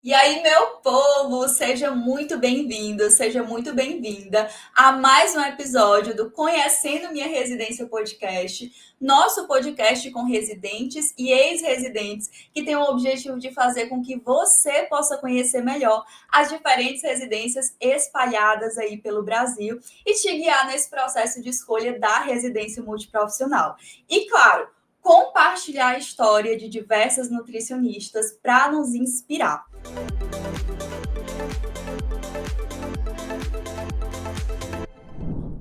E aí, meu povo, seja muito bem-vindo, seja muito bem-vinda a mais um episódio do Conhecendo Minha Residência Podcast, nosso podcast com residentes e ex-residentes, que tem o objetivo de fazer com que você possa conhecer melhor as diferentes residências espalhadas aí pelo Brasil e te guiar nesse processo de escolha da residência multiprofissional. E claro, compartilhar a história de diversas nutricionistas para nos inspirar.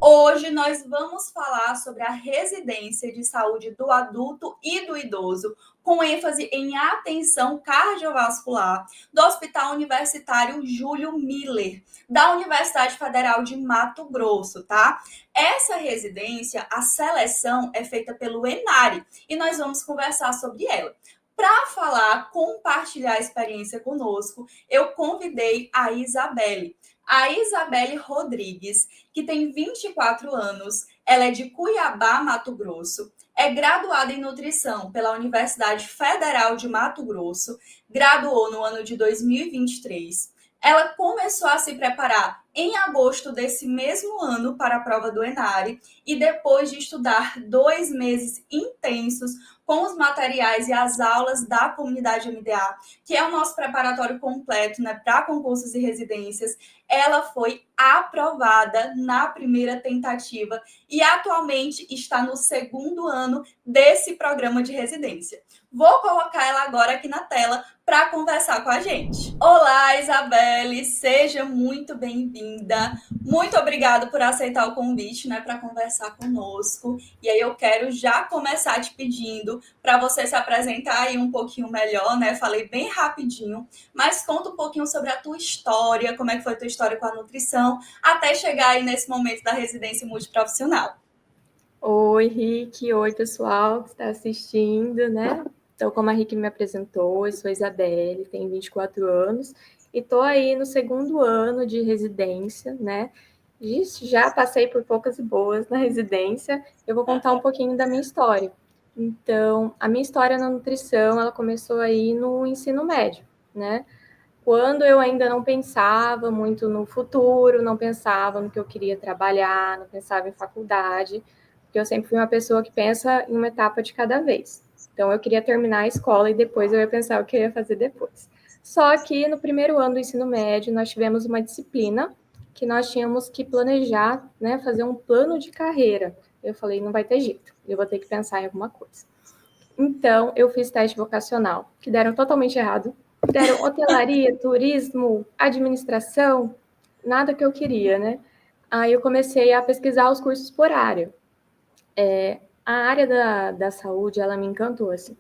Hoje nós vamos falar sobre a residência de saúde do adulto e do idoso, com ênfase em atenção cardiovascular, do Hospital Universitário Júlio Miller, da Universidade Federal de Mato Grosso, tá? Essa residência, a seleção é feita pelo Enare e nós vamos conversar sobre ela. Para falar, compartilhar a experiência conosco, eu convidei a Isabelle Rodrigues, que tem 24 anos, ela é de Cuiabá, Mato Grosso, é graduada em nutrição pela Universidade Federal de Mato Grosso, graduou no ano de 2023. Ela começou a se preparar em agosto desse mesmo ano para a prova do Enare e depois de estudar 2 meses intensos com os materiais e as aulas da comunidade MDA, que é o nosso preparatório completo, né, para concursos e residências, ela foi aprovada na primeira tentativa e atualmente está no segundo ano desse programa de residência. Vou colocar ela agora aqui na tela para conversar com a gente. Olá, Isabelle, seja muito bem-vinda. Muito obrigada por aceitar o convite, né, para conversar conosco. E aí eu quero já começar te pedindo para você se apresentar aí um pouquinho melhor, né? Falei bem rapidinho, mas conta um pouquinho sobre a tua história, como é que foi a tua história com a nutrição, até chegar aí nesse momento da residência multiprofissional. Oi, Rick. Oi, pessoal que está assistindo, né? Então, como a Rick me apresentou, eu sou Isabelle, tenho 24 anos e estou aí no segundo ano de residência, né? Já passei por poucas e boas na residência. Eu vou contar um pouquinho da minha história. Então, a minha história na nutrição, ela começou aí no ensino médio, né? Quando eu ainda não pensava muito no futuro, não pensava no que eu queria trabalhar, não pensava em faculdade, porque eu sempre fui uma pessoa que pensa em uma etapa de cada vez. Então, eu queria terminar a escola e depois eu ia pensar o que eu ia fazer depois. Só que no primeiro ano do ensino médio, nós tivemos uma disciplina que nós tínhamos que planejar, né, fazer um plano de carreira. Eu falei, não vai ter jeito, eu vou ter que pensar em alguma coisa. Então, eu fiz teste vocacional, que deram totalmente errado. Deram hotelaria, turismo, administração, nada que eu queria, né? Aí eu comecei a pesquisar os cursos por área. A área da saúde, ela me encantou, assim,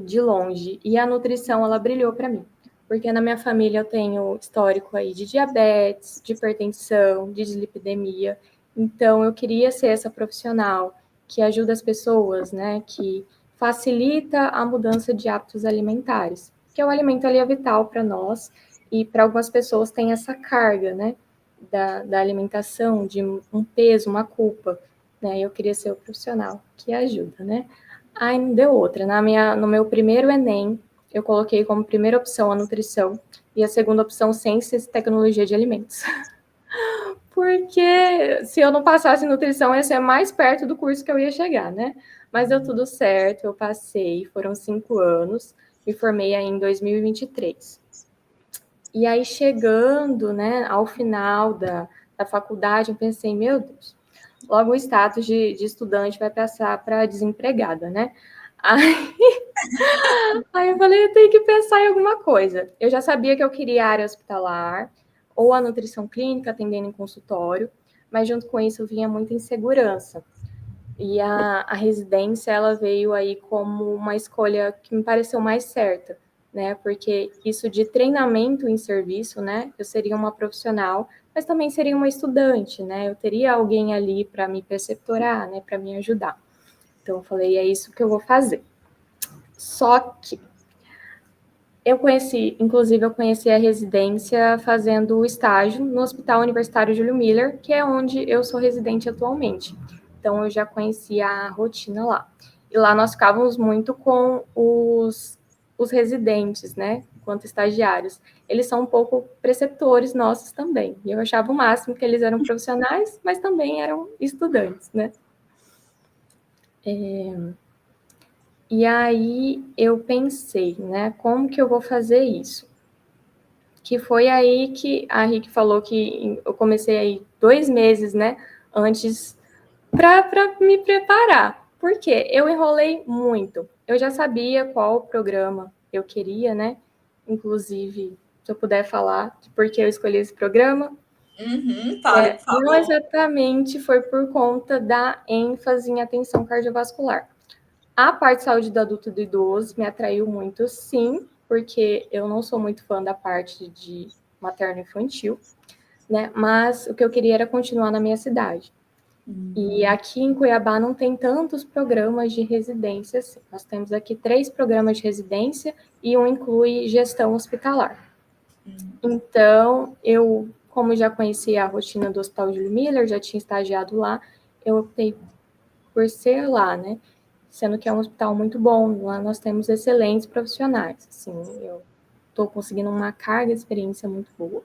de longe. E a nutrição, ela brilhou para mim. Porque na minha família eu tenho histórico aí de diabetes, de hipertensão, de dislipidemia. Então, eu queria ser essa profissional que ajuda as pessoas, né? Que facilita a mudança de hábitos alimentares. Porque o alimento ali é vital para nós e para algumas pessoas tem essa carga, né? Da alimentação, de um peso, uma culpa. Né? Eu queria ser o profissional que ajuda, né? Aí não deu outra. No meu primeiro Enem, eu coloquei como primeira opção a nutrição e a segunda opção ciências e tecnologia de alimentos. Porque se eu não passasse em nutrição, ia ser mais perto do curso que eu ia chegar, né? Mas deu tudo certo, eu passei, foram 5 anos, me formei aí em 2023. E aí, chegando, né, ao final da faculdade, eu pensei, meu Deus, logo o status de estudante vai passar para desempregada, né? Aí, aí eu falei, eu tenho que pensar em alguma coisa. Eu já sabia que eu queria a área hospitalar, ou a nutrição clínica, atendendo em consultório, mas junto com isso vinha muita insegurança. E a residência, ela veio aí como uma escolha que me pareceu mais certa, né? Porque isso de treinamento em serviço, né? Eu seria uma profissional, mas também seria uma estudante, né? Eu teria alguém ali para me preceptorar, né? Para me ajudar. Então, eu falei, é isso que eu vou fazer. Só que eu conheci a residência fazendo o estágio no Hospital Universitário Júlio Miller, que é onde eu sou residente atualmente. Então, eu já conhecia a rotina lá. E lá nós ficávamos muito com os residentes, né? quanto estagiários, eles são um pouco preceptores nossos também. E eu achava o máximo que eles eram profissionais, mas também eram estudantes, né? E aí eu pensei, né, como que eu vou fazer isso? Que foi aí que a Rick falou que eu comecei aí 2 meses, né, antes para me preparar. Por quê? Eu enrolei muito. Eu já sabia qual programa eu queria, né? Inclusive, se eu puder falar por que eu escolhi esse programa, Fale, por não favor. exatamente foi por conta da ênfase em atenção cardiovascular. A parte de saúde do adulto e do idoso me atraiu muito, sim, porque eu não sou muito fã da parte de materno-infantil, né? Mas o que eu queria era continuar na minha cidade. E aqui em Cuiabá não tem tantos programas de residência assim. Nós temos aqui 3 programas de residência e um inclui gestão hospitalar. Então, eu, como já conhecia a rotina do Hospital Júlio Miller, já tinha estagiado lá, eu optei por ser lá, né? Sendo que é um hospital muito bom, lá nós temos excelentes profissionais, assim, eu estou conseguindo uma carga de experiência muito boa.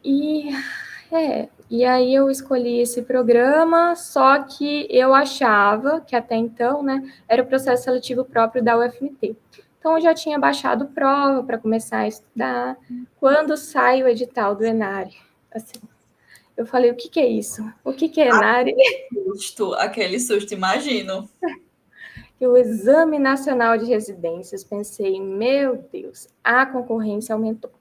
E aí eu escolhi esse programa, só que eu achava que até então, né, era o processo seletivo próprio da UFMT. Então eu já tinha baixado prova para começar a estudar. Quando sai o edital do Enare, assim, eu falei, o que que é isso? O que que é Enare? Aquele susto, imagino. E o Exame Nacional de Residências, pensei, meu Deus, a concorrência aumentou.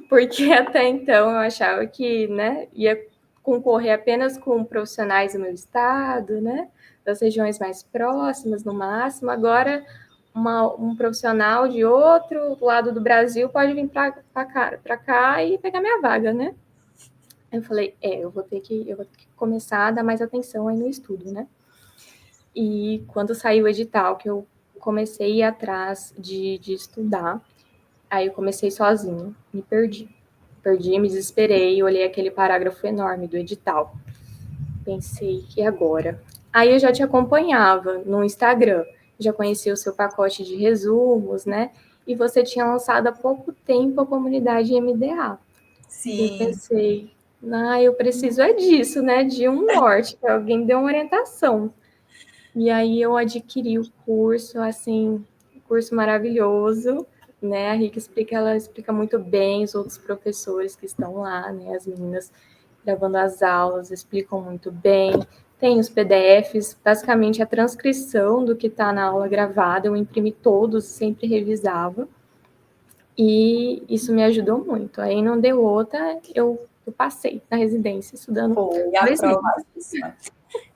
Porque até então eu achava que, né, ia concorrer apenas com profissionais do meu estado, né, das regiões mais próximas, no máximo. Agora, um profissional de outro lado do Brasil pode vir para cá e pegar minha vaga, né? Eu falei, eu vou ter que começar a dar mais atenção aí no estudo, né? E quando saiu o edital, que eu comecei a ir atrás de estudar, aí eu comecei sozinho, me perdi. Perdi, me desesperei, olhei aquele parágrafo enorme do edital. Pensei, e agora? Aí eu já te acompanhava no Instagram, já conhecia o seu pacote de resumos, né? E você tinha lançado há pouco tempo a comunidade MDA. E eu Sim. pensei, eu preciso disso, né? De um norte, que alguém dê uma orientação. E aí eu adquiri o curso, assim, curso maravilhoso, né? A Rica explica, ela explica muito bem, os outros professores que estão lá, né? As meninas gravando as aulas, explicam muito bem. Tem os PDFs, basicamente a transcrição do que está na aula gravada, eu imprimi todos, sempre revisava. E isso me ajudou muito. Aí não deu outra, eu passei na residência, estudando Foi 2 meses. aprovadíssima.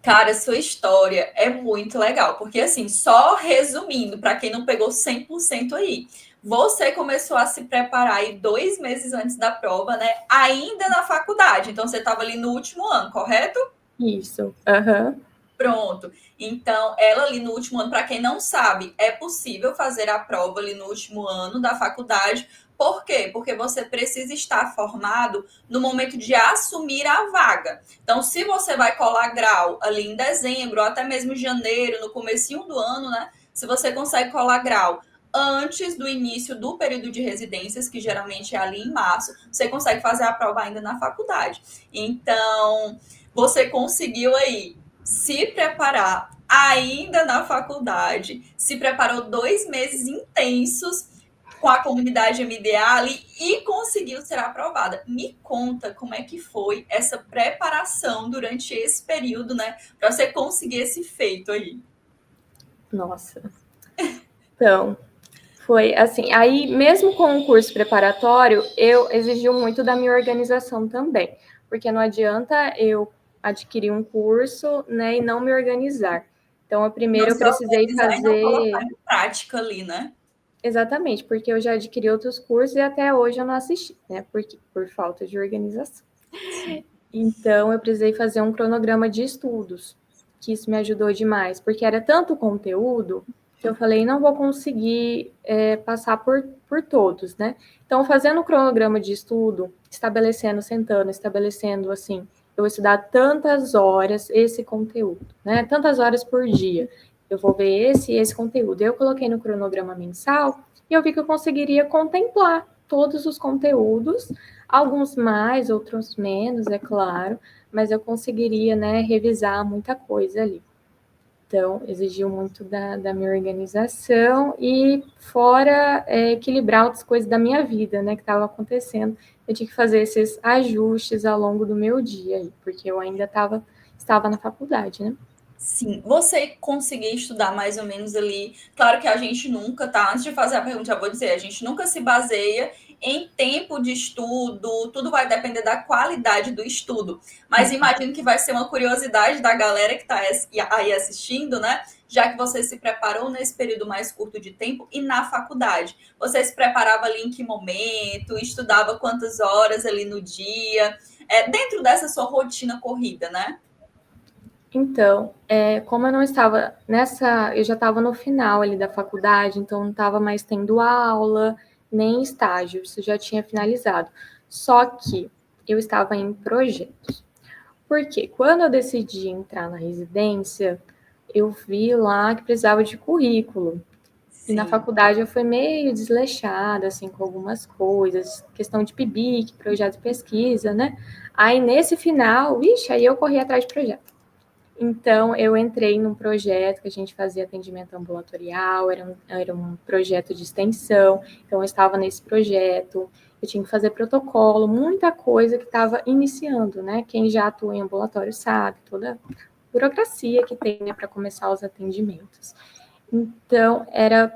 Cara, sua história é muito legal, porque assim, só resumindo, para quem não pegou 100% aí, você começou a se preparar aí 2 meses antes da prova, né? Ainda na faculdade, então você estava ali no último ano, correto? Isso, aham. Pronto. Então, ela ali no último ano, para quem não sabe, é possível fazer a prova ali no último ano da faculdade. Por quê? Porque você precisa estar formado no momento de assumir a vaga. Então, se você vai colar grau ali em dezembro, ou até mesmo janeiro, no comecinho do ano, né? Se você consegue colar grau antes do início do período de residências, que geralmente é ali em março, você consegue fazer a prova ainda na faculdade. Então, você conseguiu aí se preparar ainda na faculdade, se preparou 2 meses intensos com a comunidade MDA ali e conseguiu ser aprovada. Me conta como é que foi essa preparação durante esse período, né, para você conseguir esse feito aí. Nossa. Então, foi assim, aí mesmo com o curso preparatório, eu exigiu muito da minha organização também, porque não adianta eu adquirir um curso, né, e não me organizar. Então, Não primeiro eu se precisei organizar e não colocar fazer em prática ali, né? exatamente, porque eu já adquiri outros cursos e até hoje eu não assisti, né, por falta de organização. Sim. Então, eu precisei fazer um cronograma de estudos, que isso me ajudou demais, porque era tanto conteúdo que eu falei, não vou conseguir passar por todos, né? Então, fazendo o cronograma de estudo, estabelecendo assim, eu vou estudar tantas horas esse conteúdo, né? Tantas horas por dia. Eu vou ver esse conteúdo. Eu coloquei no cronograma mensal e eu vi que eu conseguiria contemplar todos os conteúdos, alguns mais, outros menos, é claro, mas eu conseguiria, né, revisar muita coisa ali. Então, exigiu muito da minha organização e fora equilibrar outras coisas da minha vida, né, que estava acontecendo. Eu tinha que fazer esses ajustes ao longo do meu dia, porque eu ainda estava na faculdade, né? Sim, você conseguir estudar mais ou menos ali. Claro que a gente nunca, tá? Antes de fazer a pergunta, já vou dizer, a gente nunca se baseia em tempo de estudo, tudo vai depender da qualidade do estudo. Mas imagino que vai ser uma curiosidade da galera que está aí assistindo, né? Já que você se preparou nesse período mais curto de tempo e na faculdade. Você se preparava ali em que momento? Estudava quantas horas ali no dia? Dentro dessa sua rotina corrida, né? Então, como eu não estava eu já estava no final ali da faculdade, então não estava mais tendo aula, nem estágio, isso já tinha finalizado. Só que eu estava em projetos. Porque quando eu decidi entrar na residência, eu vi lá que precisava de currículo. E na Sim. faculdade eu fui meio desleixada, assim, com algumas coisas, questão de PIBIC, projeto de pesquisa, né? Aí nesse final, aí eu corri atrás de projeto. Então, eu entrei num projeto que a gente fazia atendimento ambulatorial, era um projeto de extensão, então eu estava nesse projeto, eu tinha que fazer protocolo, muita coisa que estava iniciando, né? Quem já atua em ambulatório sabe, toda a burocracia que tem, né, para começar os atendimentos. Então, era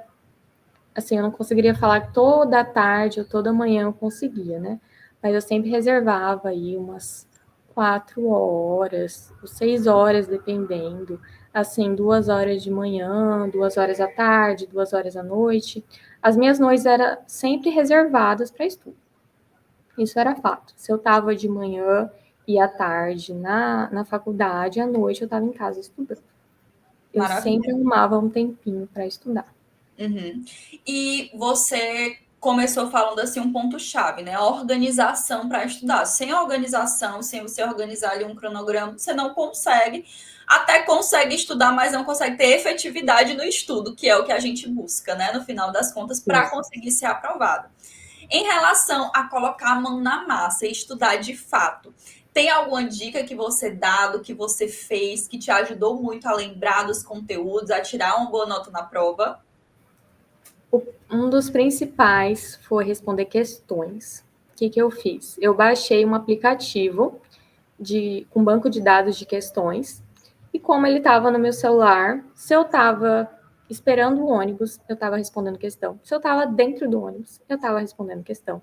assim, eu não conseguiria falar toda tarde ou toda manhã eu conseguia, né? Mas eu sempre reservava aí umas 4 horas, ou 6 horas, dependendo. Assim, 2 horas de manhã, 2 horas à tarde, 2 horas à noite. As minhas noites eram sempre reservadas para estudo. Isso era fato. Se eu estava de manhã e à tarde na faculdade, à noite eu estava em casa estudando. Eu sempre Maravilha. arrumava um tempinho para estudar. Uhum. E você começou falando assim um ponto-chave, né? A organização para estudar. Sem organização, sem você organizar ali um cronograma, você não consegue, até consegue estudar, mas não consegue ter efetividade no estudo, que é o que a gente busca, né? No final das contas, para Isso. conseguir ser aprovado. Em relação a colocar a mão na massa e estudar de fato, tem alguma dica que você dá do que você fez que te ajudou muito a lembrar dos conteúdos, a tirar uma boa nota na prova? Um dos principais foi responder questões. O que eu fiz? Eu baixei um aplicativo com banco de dados de questões, e como ele estava no meu celular, se eu estava esperando o ônibus, eu estava respondendo questão. Se eu estava dentro do ônibus, eu estava respondendo questão.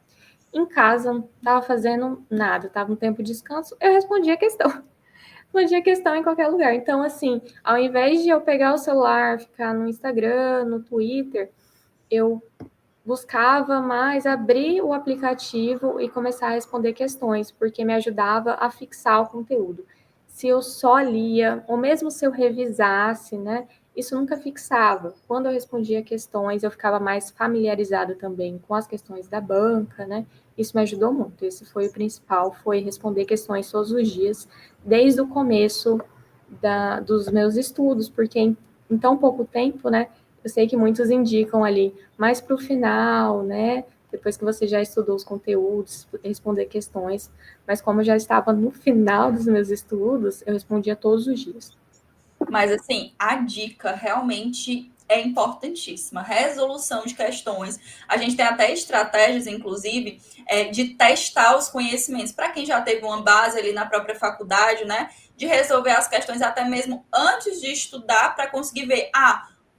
Em casa, não estava fazendo nada, estava no tempo de descanso, eu respondia questão. Respondia questão em qualquer lugar. Então, assim, ao invés de eu pegar o celular, ficar no Instagram, no Twitter, eu buscava mais abrir o aplicativo e começar a responder questões, porque me ajudava a fixar o conteúdo. Se eu só lia, ou mesmo se eu revisasse, né, isso nunca fixava. Quando eu respondia questões, eu ficava mais familiarizada também com as questões da banca, né? Isso me ajudou muito. Esse foi o principal, foi responder questões todos os dias, desde o começo dos meus estudos, porque em tão pouco tempo, né, eu sei que muitos indicam ali mais para o final, né? Depois que você já estudou os conteúdos, responder questões. Mas como eu já estava no final dos meus estudos, eu respondia todos os dias. Mas, assim, a dica realmente é importantíssima. Resolução de questões. A gente tem até estratégias, inclusive, de testar os conhecimentos. Para quem já teve uma base ali na própria faculdade, né? De resolver as questões até mesmo antes de estudar, para conseguir ver,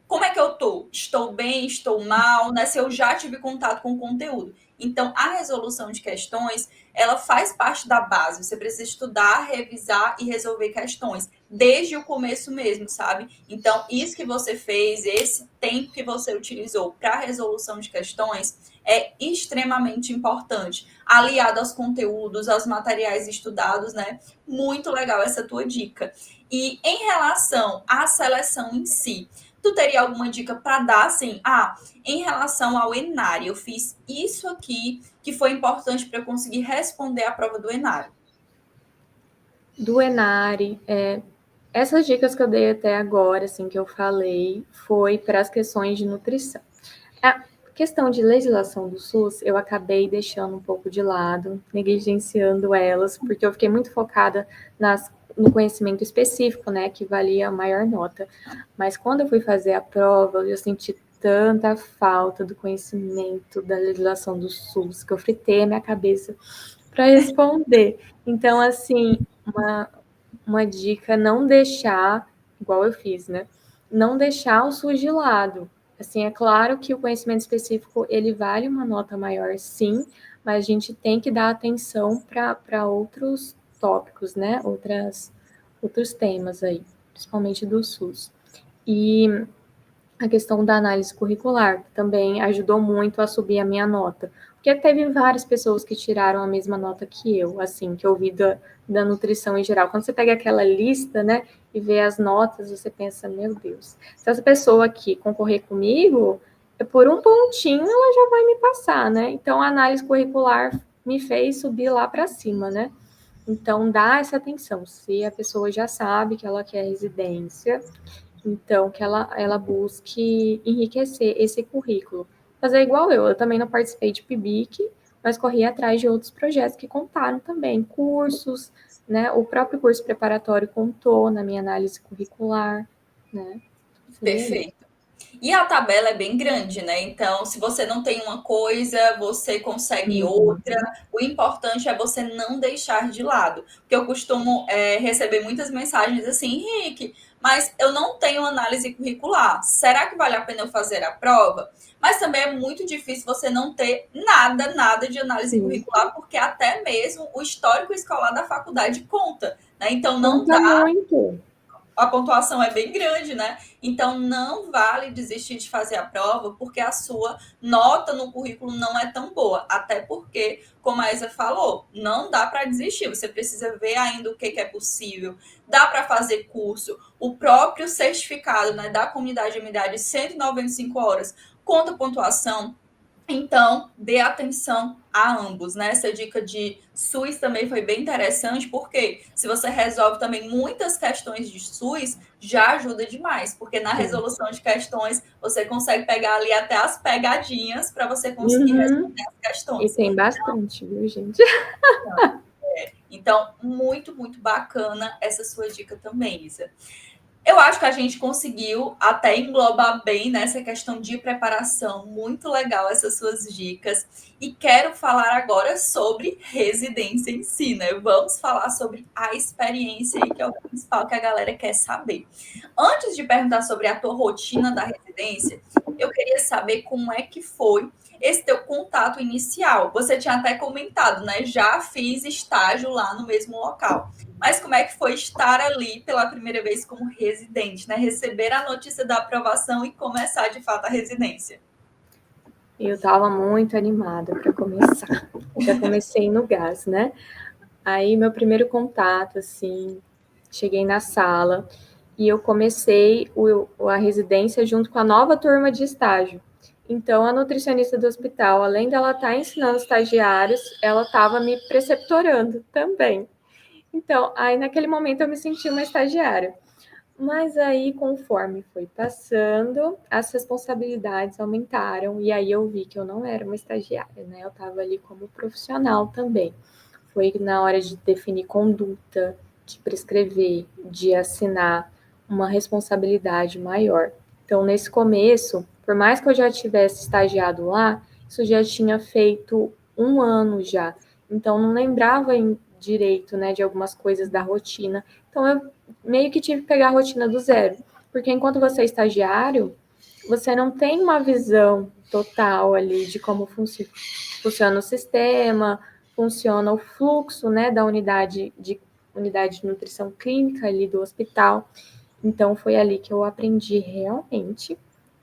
como é que eu tô? Estou bem, estou mal, né? Se eu já tive contato com o conteúdo. Então, a resolução de questões, ela faz parte da base. Você precisa estudar, revisar e resolver questões desde o começo mesmo, sabe? Então, isso que você fez, esse tempo que você utilizou para a resolução de questões é extremamente importante, aliado aos conteúdos, aos materiais estudados, né? Muito legal essa tua dica. E em relação à seleção em si, tu teria alguma dica para dar, assim, em relação ao Enário, eu fiz isso aqui que foi importante para eu conseguir responder a prova do Enário. Do Enari, essas dicas que eu dei até agora, assim, que eu falei, foi para as questões de nutrição. Questão de legislação do SUS, eu acabei deixando um pouco de lado, negligenciando elas, porque eu fiquei muito focada no conhecimento específico, né, que valia a maior nota. Mas quando eu fui fazer a prova, eu senti tanta falta do conhecimento da legislação do SUS, que eu fritei a minha cabeça para responder. Então, assim, uma dica, não deixar, igual eu fiz, né? Não deixar o SUS de lado. Assim, é claro que o conhecimento específico, ele vale uma nota maior, sim, mas a gente tem que dar atenção para outros tópicos, né? Outros temas aí, principalmente do SUS. E a questão da análise curricular também ajudou muito a subir a minha nota. Porque teve várias pessoas que tiraram a mesma nota que eu, assim, que eu vi da nutrição em geral. Quando você pega aquela lista, né, e vê as notas, você pensa, meu Deus, se essa pessoa aqui concorrer comigo, por um pontinho ela já vai me passar, né? Então a análise curricular me fez subir lá para cima, né? Então dá essa atenção. Se a pessoa já sabe que ela quer residência, então, que ela busque enriquecer esse currículo. Fazer igual eu também não participei de PIBIC, mas corri atrás de outros projetos que contaram também, cursos, né? O próprio curso preparatório contou na minha análise curricular, né? Seria isso. Perfeito. E a tabela é bem grande, né? Então, se você não tem uma coisa, você consegue outra. Uhum. O importante é você não deixar de lado. Porque eu costumo receber muitas mensagens assim, Henrique, mas eu não tenho análise curricular. Será que vale a pena eu fazer a prova? Mas também é muito difícil você não ter nada de análise Sim. curricular, porque até mesmo o histórico escolar da faculdade conta, né? Então, não Conta dá, muito. a pontuação é bem grande, né? Então não vale desistir de fazer a prova porque a sua nota no currículo não é tão boa. Até porque, como a Isa falou, não dá para desistir. Você precisa ver ainda o que é possível. Dá para fazer curso. O próprio certificado, né, da comunidade de umidade, 195 horas, conta pontuação. Então, dê atenção a ambos, né? Essa dica de SUS também foi bem interessante, porque se você resolve também muitas questões de SUS, já ajuda demais, porque na Sim. resolução de questões você consegue pegar ali até as pegadinhas para você conseguir Uhum. responder as E questões. tem bastante, viu, gente? Então, muito bacana essa sua dica também, Isa. Eu acho que a gente conseguiu até englobar bem nessa questão de preparação. Muito legal essas suas dicas. E quero falar agora sobre residência em si, né? Vamos falar sobre a experiência aí, que é o principal que a galera quer saber. Antes de perguntar sobre a tua rotina da residência, eu queria saber como é que foi esse teu contato inicial. Você tinha até comentado, né? Já fiz estágio lá no mesmo local. Mas como é que foi estar ali pela primeira vez como residente, né? Receber a notícia da aprovação e começar de fato a residência. Eu estava muito animada para começar. Já comecei no gás, né? Aí, meu primeiro contato, assim, cheguei na sala e eu comecei a residência junto com a nova turma de estágio. Então, a nutricionista do hospital, além dela estar ensinando estagiários, ela estava me preceptorando também. Então, aí naquele momento eu me senti uma estagiária. Mas aí, conforme foi passando, as responsabilidades aumentaram e aí eu vi que eu não era uma estagiária, né? Eu estava ali como profissional também. Foi na hora de definir conduta, de prescrever, de assinar uma responsabilidade maior. Então, nesse começo, por mais que eu já tivesse estagiado lá, isso já tinha feito um ano já. Então, não lembrava direito, né, de algumas coisas da rotina. Então, eu meio que tive que pegar a rotina do zero. Porque enquanto você é estagiário, você não tem uma visão total ali de como funciona o sistema, funciona o fluxo, né, da unidade de nutrição clínica ali do hospital. Então foi ali que eu aprendi realmente,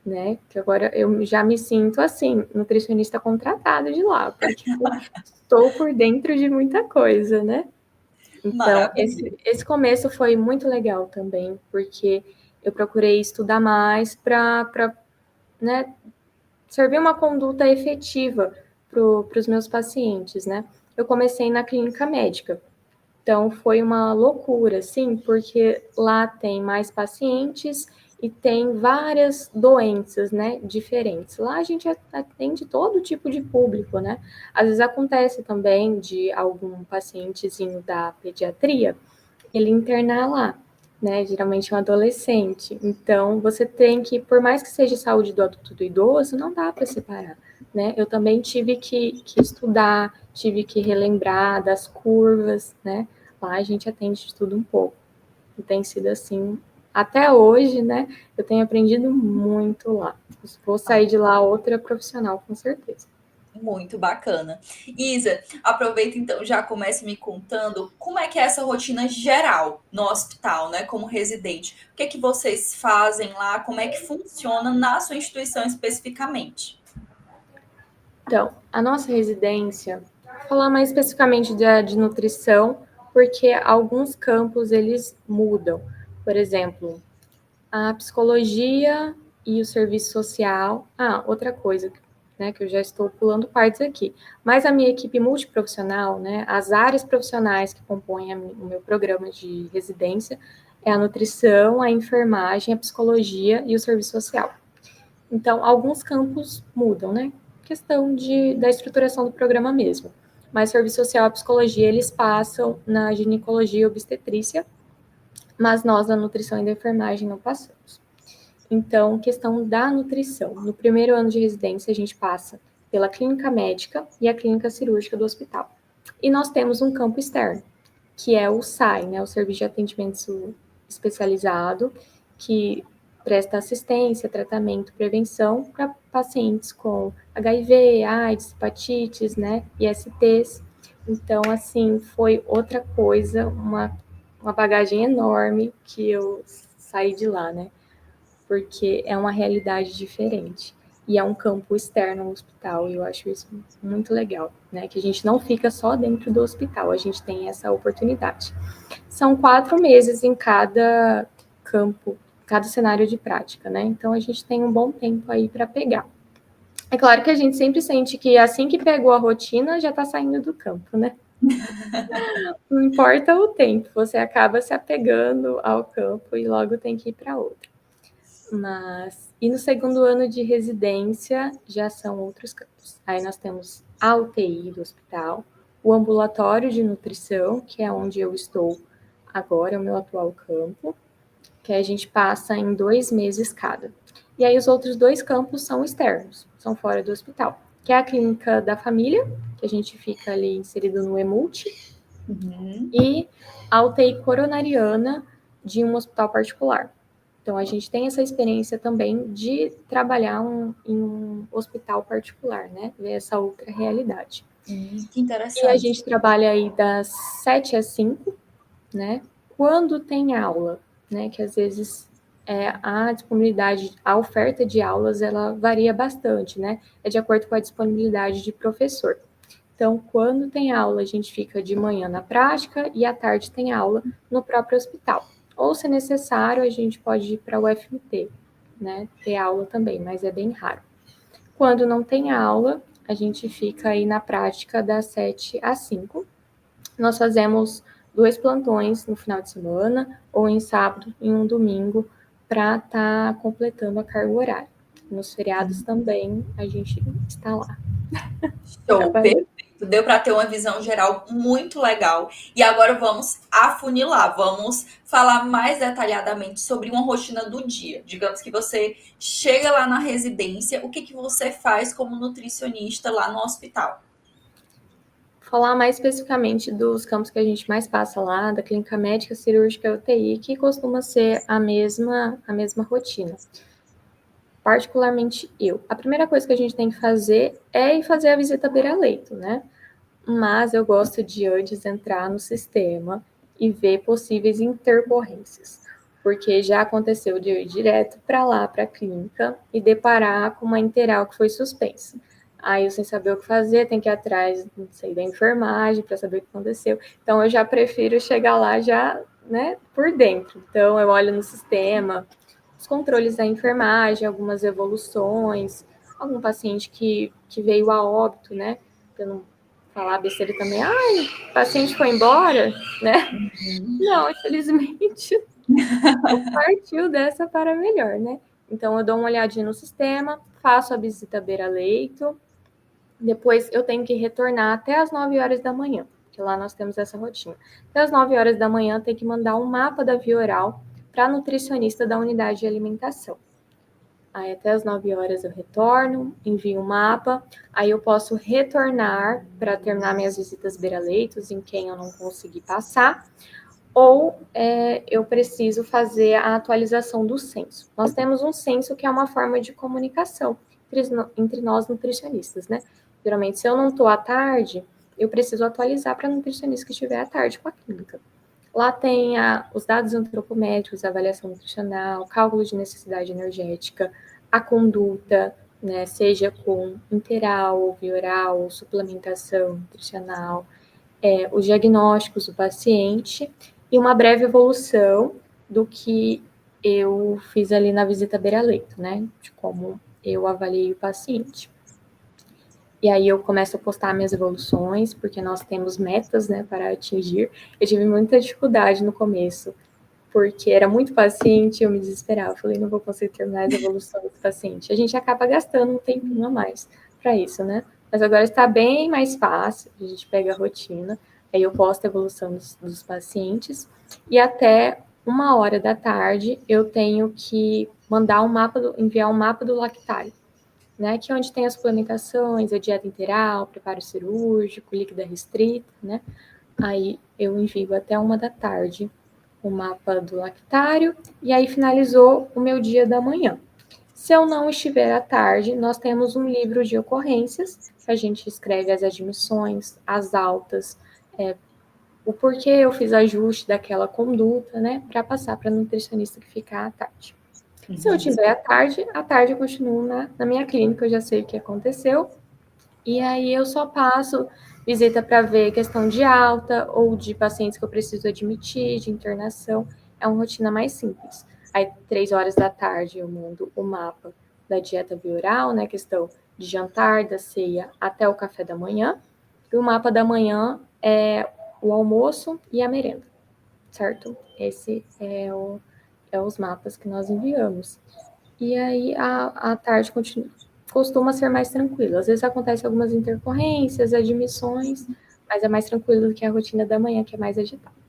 né, que agora eu já me sinto assim, nutricionista contratada de lá, porque estou por dentro de muita coisa, né? Então, Maravilha. esse começo foi muito legal também, porque eu procurei estudar mais para, né, servir uma conduta efetiva para os meus pacientes, né? Eu comecei na clínica médica, então foi uma loucura, sim, porque lá tem mais pacientes e tem várias doenças, né, diferentes. Lá a gente atende todo tipo de público, né? Às vezes acontece também de algum pacientezinho da pediatria, ele internar lá, né? Geralmente é um adolescente. Então, você tem que, por mais que seja saúde do adulto e do idoso, não dá para separar, né? Eu também tive que estudar, tive que relembrar das curvas, né? Lá a gente atende de tudo um pouco. E tem sido assim até hoje, né? Eu tenho aprendido muito lá. Vou sair de lá outra profissional, com certeza. Muito bacana. Isa, aproveita então, já comece me contando como é que é essa rotina geral no hospital, né, como residente. O que é que vocês fazem lá? Como é que funciona na sua instituição especificamente? Então, a nossa residência, vou falar mais especificamente de nutrição, porque alguns campos eles mudam. Por exemplo, a psicologia e o serviço social. Ah, outra coisa, né, que eu já estou pulando partes aqui. Mas a minha equipe multiprofissional, né, as áreas profissionais que compõem o meu programa de residência é a nutrição, a enfermagem, a psicologia e o serviço social. Então, alguns campos mudam, né? Questão da estruturação do programa mesmo. Mas serviço social e psicologia, eles passam na ginecologia e obstetrícia, mas nós da nutrição e da enfermagem não passamos. Então, questão da nutrição. No primeiro ano de residência, a gente passa pela clínica médica e a clínica cirúrgica do hospital. E nós temos um campo externo, que é o SAI, né, o Serviço de Atendimento Especializado, que presta assistência, tratamento, prevenção para pacientes com HIV, AIDS, hepatites, né, ISTs. Então, assim, foi outra coisa, uma bagagem enorme que eu saí de lá, né? Porque é uma realidade diferente. E é um campo externo ao hospital, e eu acho isso muito legal, né? Que a gente não fica só dentro do hospital, a gente tem essa oportunidade. São 4 meses em cada campo, cada cenário de prática, né? Então a gente tem um bom tempo aí para pegar. É claro que a gente sempre sente que assim que pegou a rotina, já está saindo do campo, né? Não importa o tempo, você acaba se apegando ao campo e logo tem que ir para outro. E no segundo ano de residência já são outros campos. Aí nós temos a UTI do hospital, o ambulatório de nutrição, que é onde eu estou agora, é o meu atual campo, que a gente passa em 2 meses cada. E aí os outros 2 campos são externos, são fora do hospital, que é a clínica da família, que a gente fica ali inserido no EMULT, e a UTI coronariana de um hospital particular. Então, a gente tem essa experiência também de trabalhar em um hospital particular, né? Ver essa outra realidade. Que E a interessante. gente trabalha aí das 7 às 5, né? Quando tem aula, né? Que às vezes a disponibilidade, a oferta de aulas, ela varia bastante, né? É de acordo com a disponibilidade de professor. Então, quando tem aula, a gente fica de manhã na prática e à tarde tem aula no próprio hospital. Ou, se necessário, a gente pode ir para o UFMT, né? Ter aula também, mas é bem raro. Quando não tem aula, a gente fica aí na prática das 7 às 5. Nós fazemos 2 plantões no final de semana, ou em sábado e um domingo, para estar completando a carga horária. Nos feriados também a gente está lá. Show, perfeito. Deu para ter uma visão geral muito legal. E agora vamos afunilar, vamos falar mais detalhadamente sobre uma rotina do dia. Digamos que você chega lá na residência, o que que você faz como nutricionista lá no hospital? Falar mais especificamente dos campos que a gente mais passa lá, da clínica médica, cirúrgica e UTI, que costuma ser a mesma rotina. Particularmente eu. A primeira coisa que a gente tem que fazer é ir fazer a visita beira-leito, né? Mas eu gosto de antes entrar no sistema e ver possíveis intercorrências, porque já aconteceu de eu ir direto para lá, para a clínica, e deparar com uma interal que foi suspensa. Aí eu sem saber o que fazer, tem que ir atrás, não sei, da enfermagem para saber o que aconteceu. Então eu já prefiro chegar lá já, né, por dentro. Então eu olho no sistema, os controles da enfermagem, algumas evoluções, algum paciente que veio a óbito, né, para não falar besteira também, ai, o paciente foi embora, né? Não, infelizmente Então, partiu dessa para melhor, né? Então, eu dou uma olhadinha no sistema, faço a visita beira-leito, depois eu tenho que retornar até as 9 horas da manhã, que lá nós temos essa rotina. Até as 9 horas da manhã, tem que mandar um mapa da via oral para a nutricionista da unidade de alimentação. Aí até as 9 horas eu retorno, envio o mapa, aí eu posso retornar para terminar minhas visitas beira-leitos em quem eu não consegui passar, ou eu preciso fazer a atualização do censo. Nós temos um censo que é uma forma de comunicação entre nós nutricionistas, né? Geralmente, se eu não estou à tarde, eu preciso atualizar para a nutricionista que estiver à tarde com a clínica. Lá tem os dados antropométricos, a avaliação nutricional, cálculo de necessidade energética, a conduta, né, seja com interal, ou via oral, suplementação nutricional, os diagnósticos do paciente e uma breve evolução do que eu fiz ali na visita beira-leito, né, de como eu avaliei o paciente. E aí eu começo a postar minhas evoluções, porque nós temos metas, né, para atingir. Eu tive muita dificuldade no começo, porque era muito paciente e eu me desesperava. Eu falei, não vou conseguir terminar as evoluções do paciente. A gente acaba gastando um tempinho a mais para isso, né? Mas agora está bem mais fácil, a gente pega a rotina, aí eu posto a evolução dos pacientes, e até 1 hora da tarde eu tenho que mandar enviar um mapa do lactário, né, que é onde tem as suplementações, a dieta interal, preparo cirúrgico, líquida restrita, né? Aí eu envio até 1 da tarde o mapa do lactário e aí finalizou o meu dia da manhã. Se eu não estiver à tarde, nós temos um livro de ocorrências, que a gente escreve as admissões, as altas, o porquê eu fiz ajuste daquela conduta, né, para passar para a nutricionista que fica à tarde. Se eu tiver à tarde eu continuo na minha clínica, eu já sei o que aconteceu, e aí eu só passo visita para ver questão de alta ou de pacientes que eu preciso admitir, de internação, é uma rotina mais simples. Aí, 3 horas da tarde, eu mando o mapa da dieta via oral, né, questão de jantar, da ceia até o café da manhã, e o mapa da manhã é o almoço e a merenda, certo? Esse é os mapas que nós enviamos. E aí a tarde costuma ser mais tranquila. Às vezes acontecem algumas intercorrências, admissões, mas é mais tranquilo do que a rotina da manhã, que é mais agitada.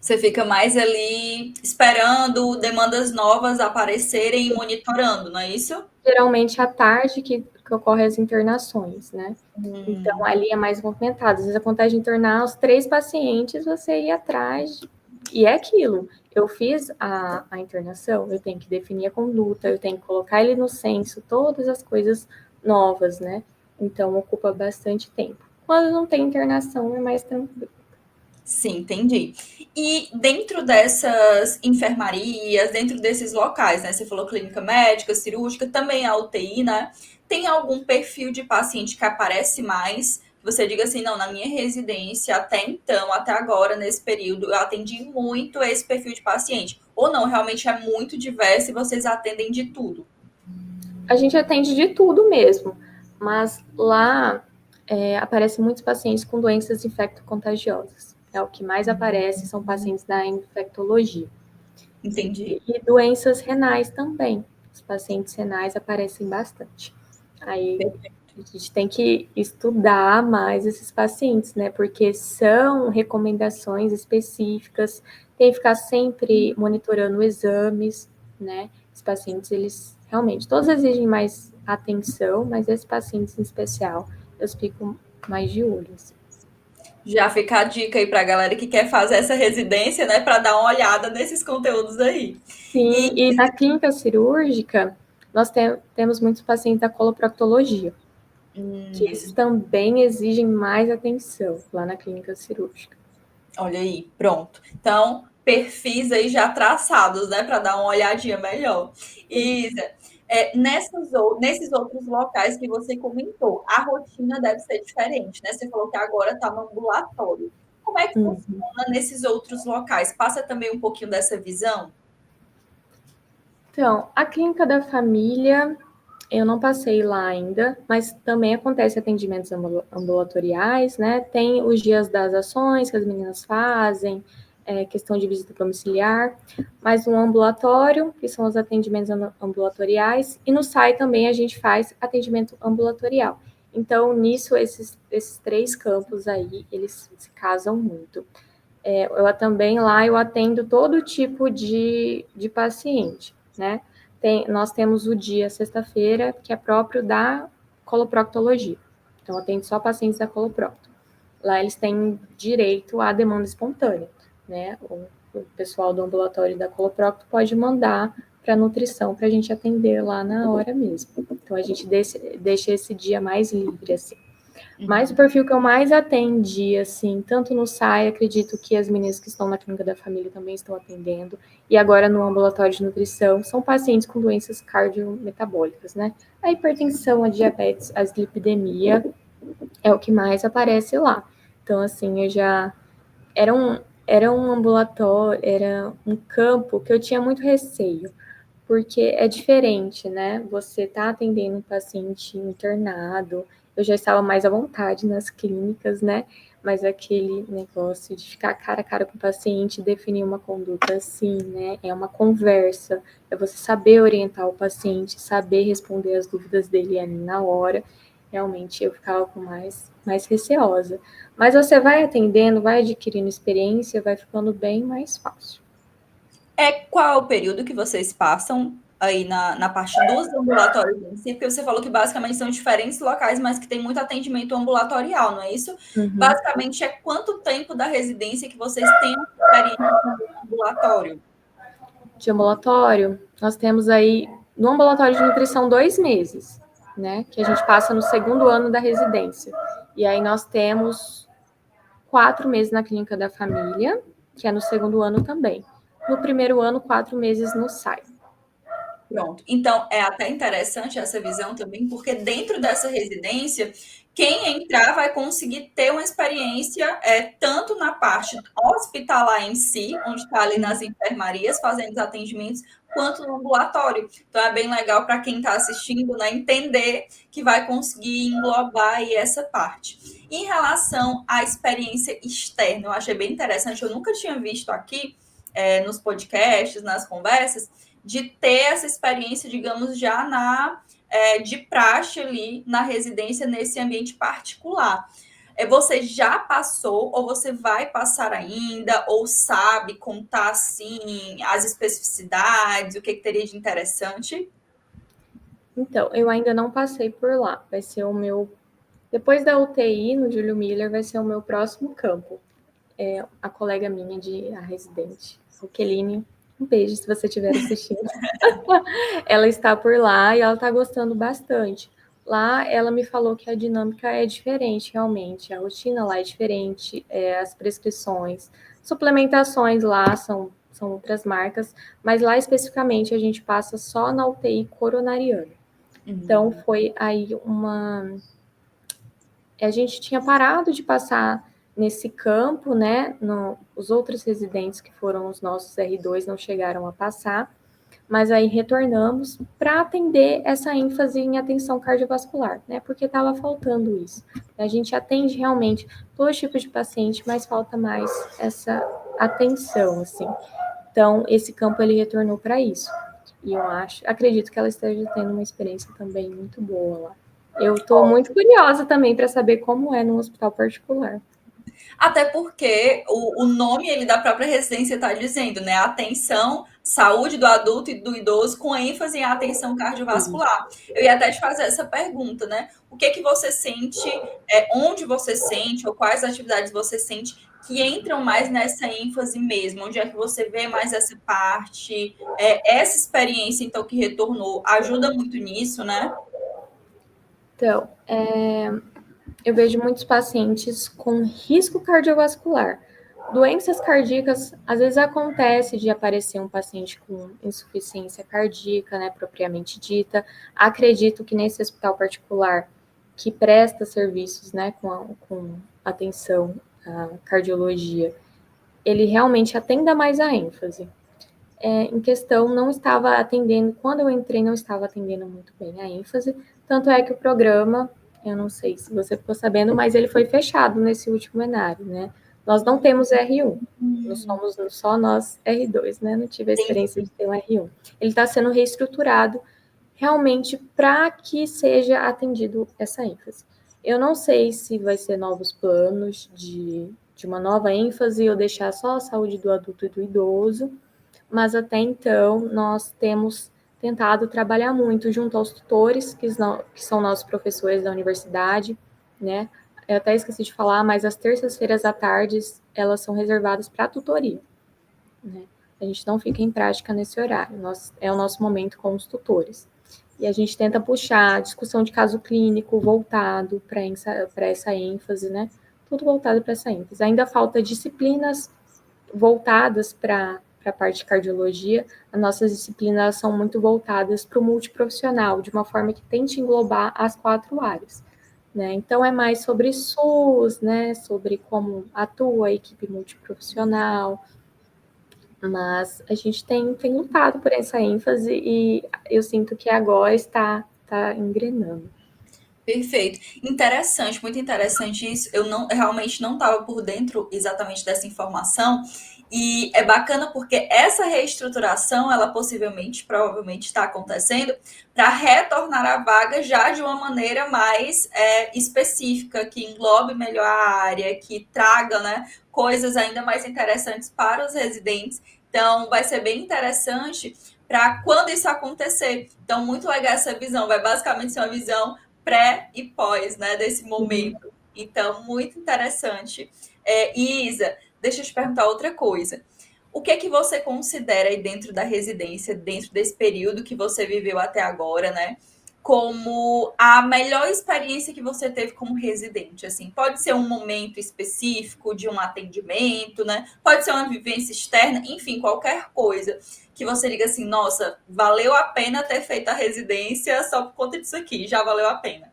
Você fica mais ali esperando demandas novas aparecerem e monitorando, não é isso? Geralmente à tarde que ocorrem as internações, né? Então ali é mais movimentado. Às vezes acontece de internar os 3 pacientes, você ir atrás, e é aquilo. Eu fiz a internação, eu tenho que definir a conduta, eu tenho que colocar ele no censo, todas as coisas novas, né? Então ocupa bastante tempo. Quando não tem internação, é mais tranquilo. Sim, entendi. E dentro dessas enfermarias, dentro desses locais, né? Você falou clínica médica, cirúrgica, também a UTI, né? Tem algum perfil de paciente que aparece mais? Você diga assim, não, na minha residência, até então, até agora, nesse período, eu atendi muito esse perfil de paciente. Ou não, realmente é muito diverso e vocês atendem de tudo. A gente atende de tudo mesmo, mas lá aparecem muitos pacientes com doenças infecto-contagiosas. É o que mais aparece, são pacientes da infectologia. Entendi. E doenças renais também. Os pacientes renais aparecem bastante. Aí a gente tem que estudar mais esses pacientes, né? Porque são recomendações específicas, tem que ficar sempre monitorando exames, né? Os pacientes, eles realmente, todos exigem mais atenção, mas esses pacientes em especial, eu fico mais de olho. Assim. Já fica a dica aí para a galera que quer fazer essa residência, né? Para dar uma olhada nesses conteúdos aí. Sim, e na clínica cirúrgica, nós temos muitos pacientes da coloproctologia. Que esses também exigem mais atenção lá na clínica cirúrgica. Olha aí, pronto. Então, perfis aí já traçados, né, para dar uma olhadinha melhor. Isa, nesses outros locais que você comentou, a rotina deve ser diferente, né? Você falou que agora está no ambulatório. Como é que funciona nesses outros locais? Passa também um pouquinho dessa visão? Então, a clínica da família, eu não passei lá ainda, mas também acontece atendimentos ambulatoriais, né? Tem os dias das ações que as meninas fazem, questão de visita domiciliar, mais um ambulatório, que são os atendimentos ambulatoriais, e no SAI também a gente faz atendimento ambulatorial. Então, nisso, esses 3 campos aí, eles se casam muito. Eu também lá eu atendo todo tipo de paciente, né? Nós temos o dia sexta-feira, que é próprio da coloproctologia. Então, eu atendo só pacientes da coloprocto. Lá eles têm direito à demanda espontânea, né? O pessoal do ambulatório da coloprocto pode mandar para nutrição para a gente atender lá na hora mesmo. Então, a gente deixa esse dia mais livre, assim. Mas o perfil que eu mais atendi, assim, tanto no SAI, acredito que as meninas que estão na clínica da família também estão atendendo, e agora no ambulatório de nutrição, são pacientes com doenças cardiometabólicas, né? A hipertensão, a diabetes, a dislipidemia é o que mais aparece lá. Então, assim, era um ambulatório, era um campo que eu tinha muito receio, porque é diferente, né? Você tá atendendo um paciente internado, eu já estava mais à vontade nas clínicas, né? Mas aquele negócio de ficar cara a cara com o paciente, definir uma conduta assim, né? É uma conversa, é você saber orientar o paciente, saber responder as dúvidas dele ali na hora. Realmente eu ficava com mais receosa. Mas você vai atendendo, vai adquirindo experiência, vai ficando bem mais fácil. Qual é o período que vocês passam aí na parte dos ambulatórios em si? Porque você falou que basicamente são diferentes locais, mas que tem muito atendimento ambulatorial, não é isso? Uhum. Basicamente, é quanto tempo da residência que vocês têm experiência com ambulatório? De ambulatório, nós temos aí, no ambulatório de nutrição, 2 meses, né? Que a gente passa no segundo ano da residência. E aí nós temos 4 meses na clínica da família, que é no segundo ano também. No primeiro ano, 4 meses no SAI. Pronto. Então, é até interessante essa visão também, porque dentro dessa residência, quem entrar vai conseguir ter uma experiência tanto na parte hospitalar em si, onde está ali nas enfermarias fazendo os atendimentos, quanto no ambulatório. Então, é bem legal para quem está assistindo, né, entender que vai conseguir englobar aí essa parte. Em relação à experiência externa, eu achei bem interessante, eu nunca tinha visto aqui nos podcasts, nas conversas, de ter essa experiência, digamos, já de praxe ali na residência, nesse ambiente particular. Você já passou, ou você vai passar ainda, ou sabe contar, assim, as especificidades, o que teria de interessante? Então, eu ainda não passei por lá. Vai ser o meu... Depois da UTI, no Júlio Miller, vai ser o meu próximo campo. A colega minha a residente, Roqueline, um beijo se você estiver assistindo. Ela está por lá e ela está gostando bastante. Lá ela me falou que a dinâmica é diferente, realmente. A rotina lá é diferente, as prescrições, suplementações lá são outras marcas, mas lá especificamente a gente passa só na UTI coronariana. Então foi aí a gente tinha parado de passar nesse campo, né? Os outros residentes que foram os nossos R2 não chegaram a passar, mas aí retornamos para atender essa ênfase em atenção cardiovascular, né? Porque estava faltando isso. A gente atende realmente todo tipo de paciente, mas falta mais essa atenção, assim. Então, esse campo ele retornou para isso. E acredito que ela esteja tendo uma experiência também muito boa lá. Eu estou muito curiosa também para saber como é num hospital particular. Até porque o nome ele da própria residência está dizendo, né? Atenção, saúde do adulto e do idoso, com ênfase em atenção cardiovascular. Eu ia até te fazer essa pergunta, né? O que você sente, onde você sente, ou quais atividades você sente que entram mais nessa ênfase mesmo? Onde é que você vê mais essa parte? Essa experiência, então, que retornou, ajuda muito nisso, né? Então, eu vejo muitos pacientes com risco cardiovascular. Doenças cardíacas, às vezes acontece de aparecer um paciente com insuficiência cardíaca, né, propriamente dita. Acredito que nesse hospital particular que presta serviços, né, com atenção à cardiologia, ele realmente atenda mais a ênfase. Em questão, não estava atendendo, quando eu entrei, não estava atendendo muito bem a ênfase, tanto é que o programa, eu não sei se você ficou sabendo, mas ele foi fechado nesse último enário, né? Nós não temos R1, nós somos só nós R2, né? Não tive a experiência de ter um R1. Ele está sendo reestruturado realmente para que seja atendido essa ênfase. Eu não sei se vai ser novos planos de uma nova ênfase ou deixar só a saúde do adulto e do idoso, mas até então nós temos tentado trabalhar muito junto aos tutores, que são nossos professores da universidade, né? Eu até esqueci de falar, mas as terças-feiras à tarde, elas são reservadas para tutoria, né? A gente não fica em prática nesse horário, é o nosso momento com os tutores. E a gente tenta puxar discussão de caso clínico voltado para essa ênfase, né? Tudo voltado para essa ênfase. Ainda falta disciplinas voltadas para a parte de cardiologia. As nossas disciplinas são muito voltadas para o multiprofissional, de uma forma que tente englobar as 4 áreas, né? Então, é mais sobre SUS, né? Sobre como atua a equipe multiprofissional, mas a gente tem lutado por essa ênfase e eu sinto que agora está engrenando. Perfeito. Interessante, muito interessante isso. Eu realmente não estava por dentro exatamente dessa informação. E é bacana porque essa reestruturação, ela possivelmente, provavelmente está acontecendo para retornar a vaga já de uma maneira mais específica, que englobe melhor a área, que traga, né, coisas ainda mais interessantes para os residentes. Então, vai ser bem interessante para quando isso acontecer. Então, muito legal essa visão. Vai basicamente ser uma visão pré e pós, né, desse momento. Então, muito interessante. Isa, deixa eu te perguntar outra coisa. O que é que você considera aí dentro da residência, dentro desse período que você viveu até agora, né? Como a melhor experiência que você teve como residente, assim, pode ser um momento específico de um atendimento, né? Pode ser uma vivência externa, enfim, qualquer coisa que você diga assim, nossa, valeu a pena ter feito a residência só por conta disso aqui, já valeu a pena.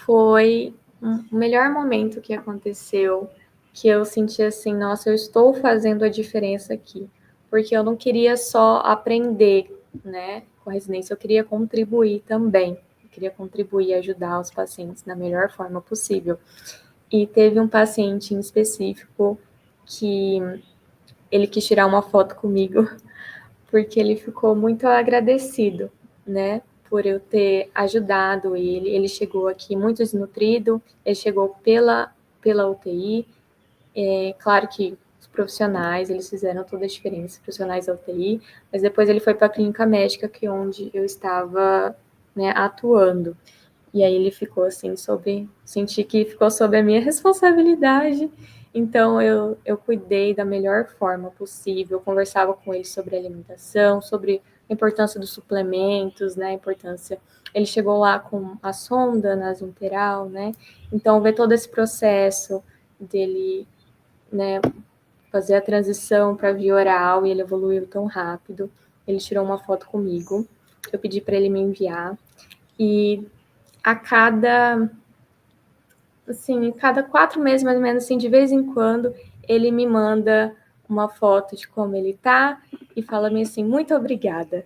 Foi o melhor momento que aconteceu, que eu senti assim, nossa, eu estou fazendo a diferença aqui, porque eu não queria só aprender, né, com a residência, eu queria contribuir também, eu queria contribuir e ajudar os pacientes da melhor forma possível. E teve um paciente em específico que ele quis tirar uma foto comigo, porque ele ficou muito agradecido, né, por eu ter ajudado ele. Ele chegou aqui muito desnutrido, ele chegou pela UTI. Claro que os profissionais, eles fizeram toda a diferença, profissionais da UTI, mas depois ele foi para a clínica médica, que é onde eu estava, né, atuando. E aí ele ficou assim, senti que ficou sob a minha responsabilidade, então eu cuidei da melhor forma possível, conversava com ele sobre alimentação, sobre a importância dos suplementos, né, a importância... Ele chegou lá com a sonda nasointeral, né, então ver todo esse processo dele, né, fazer a transição para via oral, e ele evoluiu tão rápido. Ele tirou uma foto comigo, eu pedi para ele me enviar, e a cada 4 meses, mais ou menos, assim, de vez em quando, ele me manda uma foto de como ele tá e fala-me assim, muito obrigada.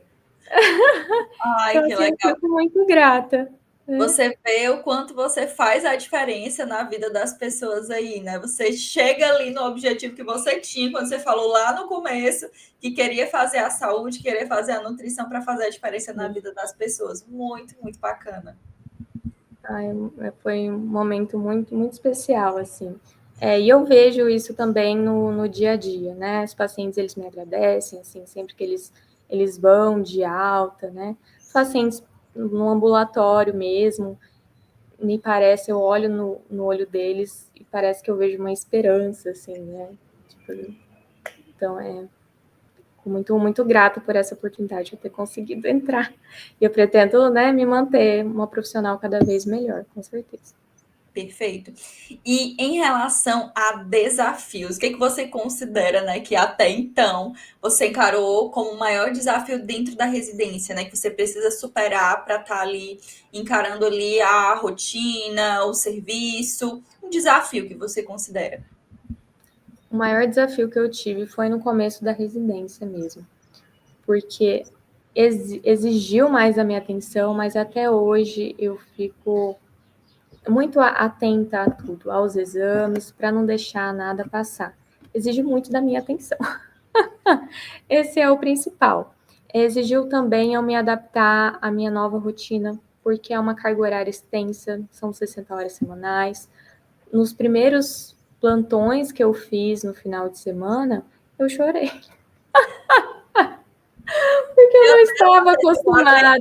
Ai, Então, que assim, eu legal. fico muito grata. Né? Você vê o quanto você faz a diferença na vida das pessoas aí, né? Você chega ali no objetivo que você tinha quando você falou lá no começo que queria fazer a saúde, queria fazer a nutrição para fazer a diferença na vida das pessoas. Muito, muito bacana. Foi um momento muito, muito especial, assim. E eu vejo isso também no dia a dia, né? Os pacientes, eles me agradecem, assim, sempre que eles vão de alta, né? Os pacientes no ambulatório mesmo, me parece, eu olho no olho deles e parece que eu vejo uma esperança, assim, né? Tipo, então, muito, muito grata por essa oportunidade de eu ter conseguido entrar. E eu pretendo, né, me manter uma profissional cada vez melhor, com certeza. Perfeito. E em relação a desafios, o que você considera, né, que até então você encarou como o maior desafio dentro da residência, né, que você precisa superar para estar ali encarando ali a rotina, o serviço, um desafio que você considera? O maior desafio que eu tive foi no começo da residência mesmo, porque exigiu mais a minha atenção, mas até hoje eu fico muito atenta a tudo, aos exames, para não deixar nada passar. Exige muito da minha atenção. Esse é o principal. Exigiu também eu me adaptar à minha nova rotina, porque é uma carga horária extensa, são 60 horas semanais. Nos primeiros plantões que eu fiz no final de semana, eu chorei. Porque eu não estava acostumada,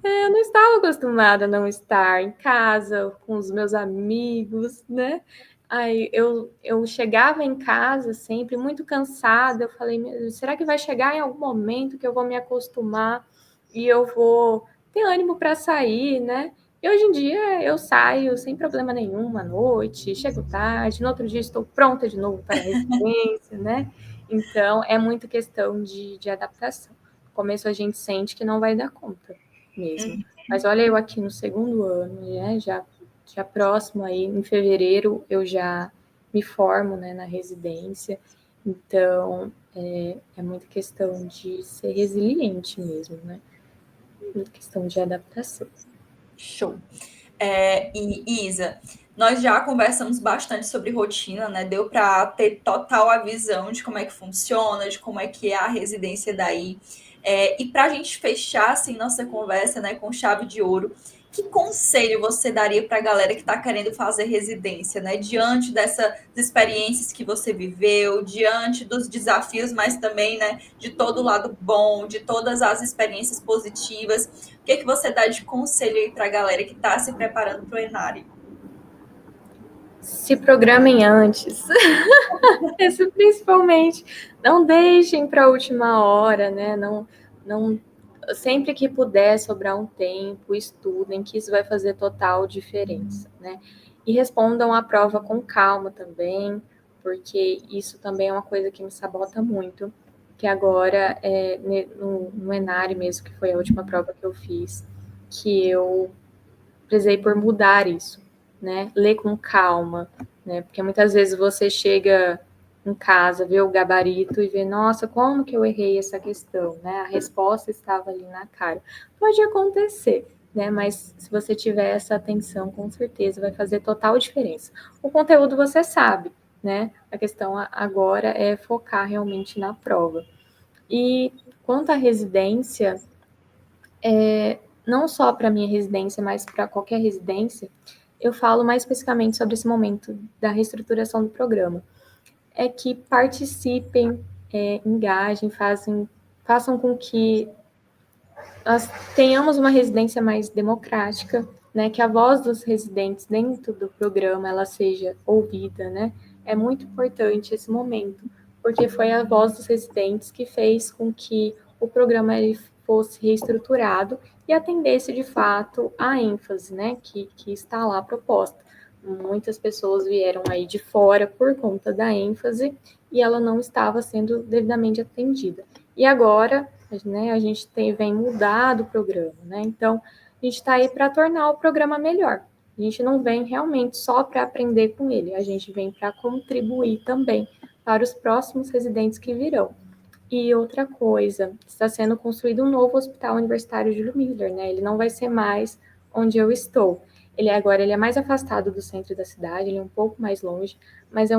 eu não estava acostumada a não estar em casa com os meus amigos, né? Aí eu chegava em casa sempre muito cansada. Eu falei, será que vai chegar em algum momento que eu vou me acostumar e eu vou ter ânimo para sair, né? E hoje em dia eu saio sem problema nenhum à noite, chego tarde, no outro dia estou pronta de novo para a residência, né? Então é muito questão de adaptação. No começo a gente sente que não vai dar conta mesmo. Mas olha, eu aqui no segundo ano, né, já próximo aí, em fevereiro, eu já me formo, né, na residência. Então, é muita questão de ser resiliente mesmo, né? Muita questão de adaptação. Show. E Isa, nós já conversamos bastante sobre rotina, né? Deu para ter total a visão de como é que funciona, de como é que é a residência daí. E para a gente fechar assim nossa conversa, né, com chave de ouro, que conselho você daria para a galera que está querendo fazer residência, né? Diante dessas experiências que você viveu, diante dos desafios, mas também, né, de todo o lado bom, de todas as experiências positivas. O que você dá de conselho aí para a galera que está se preparando para o Enari? Se programem antes. Isso principalmente. Não deixem para a última hora, né? Não, sempre que puder sobrar um tempo, estudem, que isso vai fazer total diferença, né? E respondam a prova com calma também, porque isso também é uma coisa que me sabota muito, que agora, no Enari mesmo, que foi a última prova que eu fiz, que eu precisei por mudar isso, né? Ler com calma, né? Porque muitas vezes você chega em casa, vê o gabarito e vê, nossa, como que eu errei essa questão, né? A resposta estava ali na cara. Pode acontecer, né? Mas se você tiver essa atenção, com certeza vai fazer total diferença. O conteúdo você sabe, né? A questão agora é focar realmente na prova. E quanto à residência, não só para minha residência, mas para qualquer residência, eu falo mais especificamente sobre esse momento da reestruturação do programa. É que participem, engajem, façam com que nós tenhamos uma residência mais democrática, né, que a voz dos residentes dentro do programa ela seja ouvida, né? É muito importante esse momento, porque foi a voz dos residentes que fez com que o programa ele fosse reestruturado e atendesse de fato a ênfase, né, que está lá proposta. Muitas pessoas vieram aí de fora por conta da ênfase e ela não estava sendo devidamente atendida. E agora, né, a gente vem mudar o programa, né? Então, a gente está aí para tornar o programa melhor. A gente não vem realmente só para aprender com ele, a gente vem para contribuir também para os próximos residentes que virão. E outra coisa, está sendo construído um novo hospital universitário Júlio Miller, né? Ele não vai ser mais onde eu estou. Ele é mais afastado do centro da cidade, ele é um pouco mais longe, mas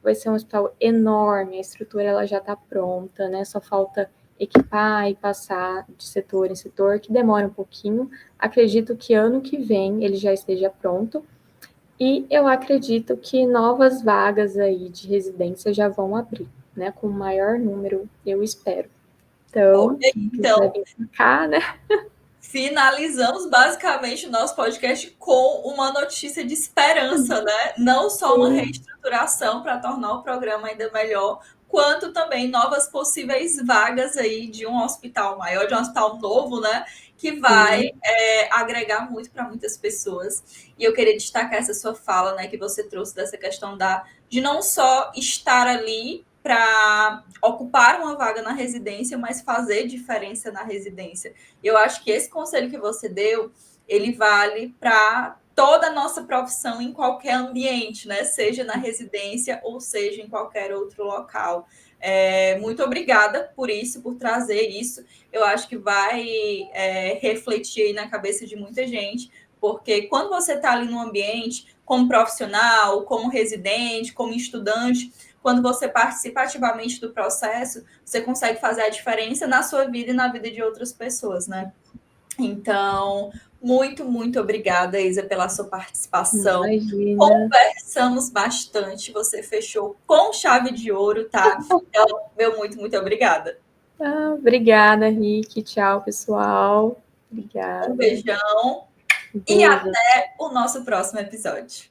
vai ser um hospital enorme, a estrutura ela já está pronta, né? Só falta equipar e passar de setor em setor, que demora um pouquinho. Acredito que ano que vem ele já esteja pronto. E eu acredito que novas vagas aí de residência já vão abrir, né? Com maior número, eu espero. Então, Então, cá, né? finalizamos basicamente o nosso podcast com uma notícia de esperança, né? Não só uma reestruturação para tornar o programa ainda melhor, quanto também novas possíveis vagas aí de um hospital maior, de um hospital novo, né? Que vai agregar muito para muitas pessoas. E eu queria destacar essa sua fala, né? Que você trouxe dessa questão de não só estar ali para ocupar uma vaga na residência, mas fazer diferença na residência. Eu acho que esse conselho que você deu, ele vale para toda a nossa profissão em qualquer ambiente, né? Seja na residência ou seja em qualquer outro local. Muito obrigada por isso, por trazer isso. Eu acho que vai refletir aí na cabeça de muita gente, porque quando você está ali no ambiente, como profissional, como residente, como estudante, quando você participa ativamente do processo, você consegue fazer a diferença na sua vida e na vida de outras pessoas, né? Então, muito, muito obrigada, Isa, pela sua participação. Imagina. Conversamos bastante, você fechou com chave de ouro, tá? Então, meu muito, muito obrigada. Obrigada, Rick. Tchau, pessoal. Um Obrigada. beijão e Beijo. até o nosso próximo episódio.